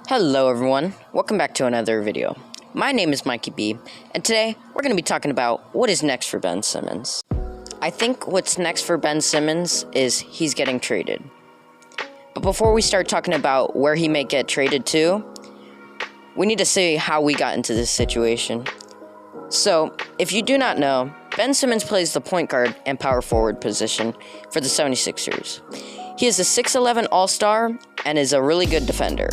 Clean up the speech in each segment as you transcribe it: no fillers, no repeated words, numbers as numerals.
Hello everyone, welcome back to another video. My name is Mikey B, and today we're going to be talking about what is next for Ben Simmons. I think what's next for Ben Simmons is he's getting traded. But before we start talking about where he may get traded to, we need to see how we got into this situation. So, if you do not know, Ben Simmons plays the point guard and power forward position for the 76ers. He is a 6'11 all-star and is a really good defender.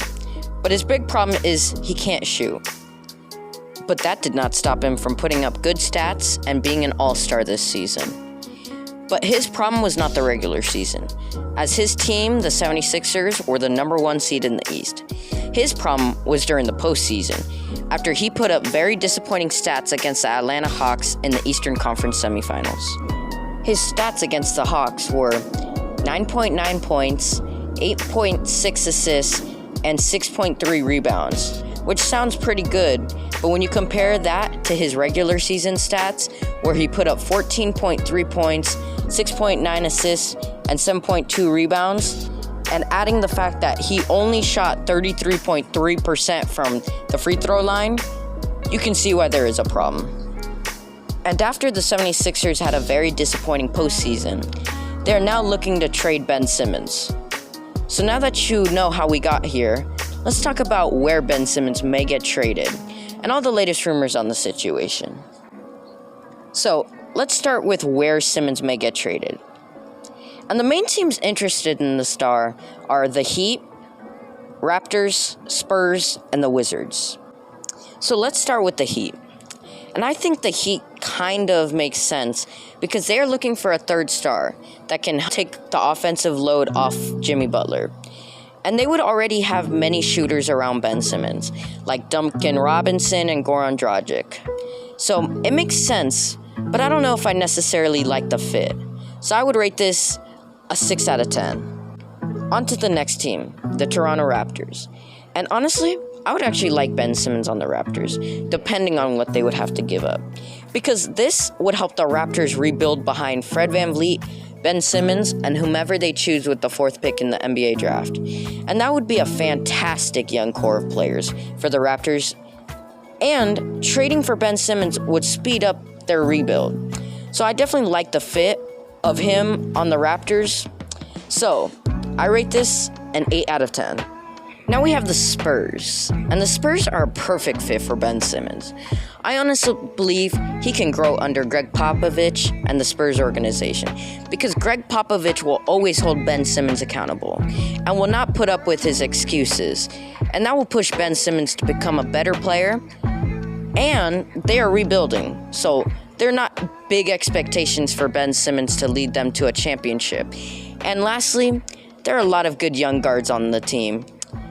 But his big problem is he can't shoot. But that did not stop him from putting up good stats and being an all-star this season. But his problem was not the regular season, as his team, the 76ers, were the number 1 seed in the East. His problem was during the postseason, after he put up very disappointing stats against the Atlanta Hawks in the Eastern Conference semifinals. His stats against the Hawks were 9.9 points, 8.6 assists, and 6.3 rebounds, which sounds pretty good, but when you compare that to his regular season stats, where he put up 14.3 points, 6.9 assists, and 7.2 rebounds, and adding the fact that he only shot 33.3% from the free throw line, you can see why there is a problem. And after the 76ers had a very disappointing postseason, they are now looking to trade Ben Simmons. So now that you know how we got here, let's talk about where Ben Simmons may get traded and all the latest rumors on the situation. So let's start with where Simmons may get traded. And the main teams interested in the star are the Heat, Raptors, Spurs, and the Wizards. So let's start with the Heat. And I think the Heat kind of makes sense because they are looking for a third star that can take the offensive load off Jimmy Butler. And they would already have many shooters around Ben Simmons, like Duncan Robinson and Goran Dragic. So it makes sense, but I don't know if I necessarily like the fit. So I would rate this a 6 out of 10. On to the next team, the Toronto Raptors. And honestly, I would actually like Ben Simmons on the Raptors, depending on what they would have to give up. Because this would help the Raptors rebuild behind Fred VanVleet, Ben Simmons, and whomever they choose with the 4th pick in the NBA draft. And that would be a fantastic young core of players for the Raptors. And trading for Ben Simmons would speed up their rebuild. So I definitely like the fit of him on the Raptors. So I rate this an 8 out of 10. Now we have the Spurs, and the Spurs are a perfect fit for Ben Simmons. I honestly believe he can grow under Greg Popovich and the Spurs organization, because Greg Popovich will always hold Ben Simmons accountable and will not put up with his excuses, and that will push Ben Simmons to become a better player. And they are rebuilding, so they're not big expectations for Ben Simmons to lead them to a championship. And lastly, there are a lot of good young guards on the team,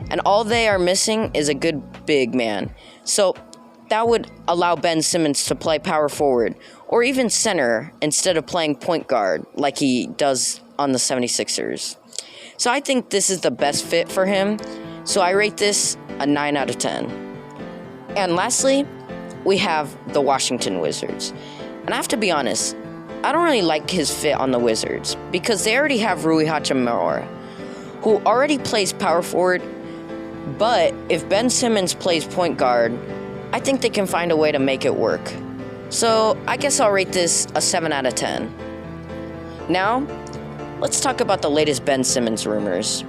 and all they are missing is a good big man. So that would allow Ben Simmons to play power forward or even center instead of playing point guard like he does on the 76ers. So I think this is the best fit for him. So I rate this a 9 out of 10. And lastly, we have the Washington Wizards. And I have to be honest, I don't really like his fit on the Wizards because they already have Rui Hachimura, who already plays power forward. But if Ben Simmons plays point guard, I think they can find a way to make it work. So I guess I'll rate this a 7 out of 10. Now, let's talk about the latest Ben Simmons rumors.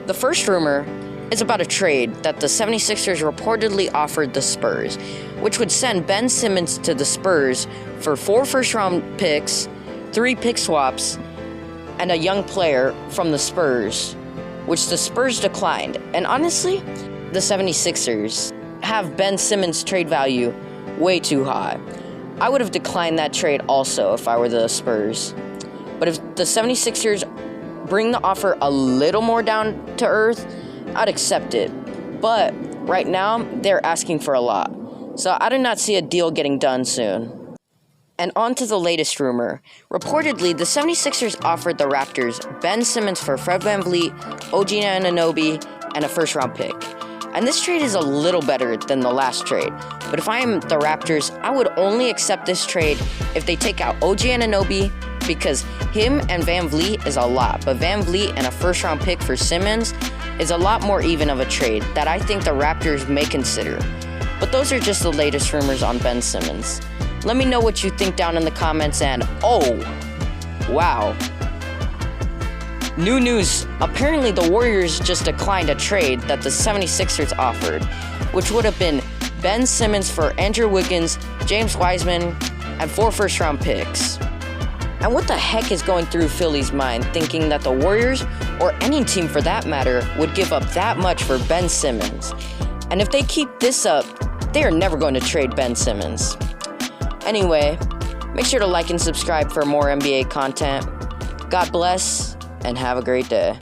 The first rumor is about a trade that the 76ers reportedly offered the Spurs, which would send Ben Simmons to the Spurs for 4 first-round picks, 3 pick swaps, and a young player from the Spurs, which the Spurs declined. And honestly, the 76ers have Ben Simmons' trade value way too high. I would have declined that trade also if I were the Spurs. But if the 76ers bring the offer a little more down to earth, I'd accept it. But right now, they're asking for a lot. So I do not see a deal getting done soon. And on to the latest rumor. Reportedly, the 76ers offered the Raptors Ben Simmons for Fred VanVleet, OG Anunoby, and a first-round pick. And this trade is a little better than the last trade. But if I am the Raptors, I would only accept this trade if they take out OG Anunoby, because him and VanVleet is a lot. But VanVleet and a first-round pick for Simmons, is a lot more even of a trade that I think the Raptors may consider. But those are just the latest rumors on Ben Simmons. Let me know what you think down in the comments, and oh, wow. New news, apparently the Warriors just declined a trade that the 76ers offered, which would have been Ben Simmons for Andrew Wiggins, James Wiseman, and 4 first-round picks. And what the heck is going through Philly's mind, thinking that the Warriors, or any team for that matter, would give up that much for Ben Simmons? And if they keep this up, they are never going to trade Ben Simmons. Anyway, make sure to like and subscribe for more NBA content. God bless, and have a great day.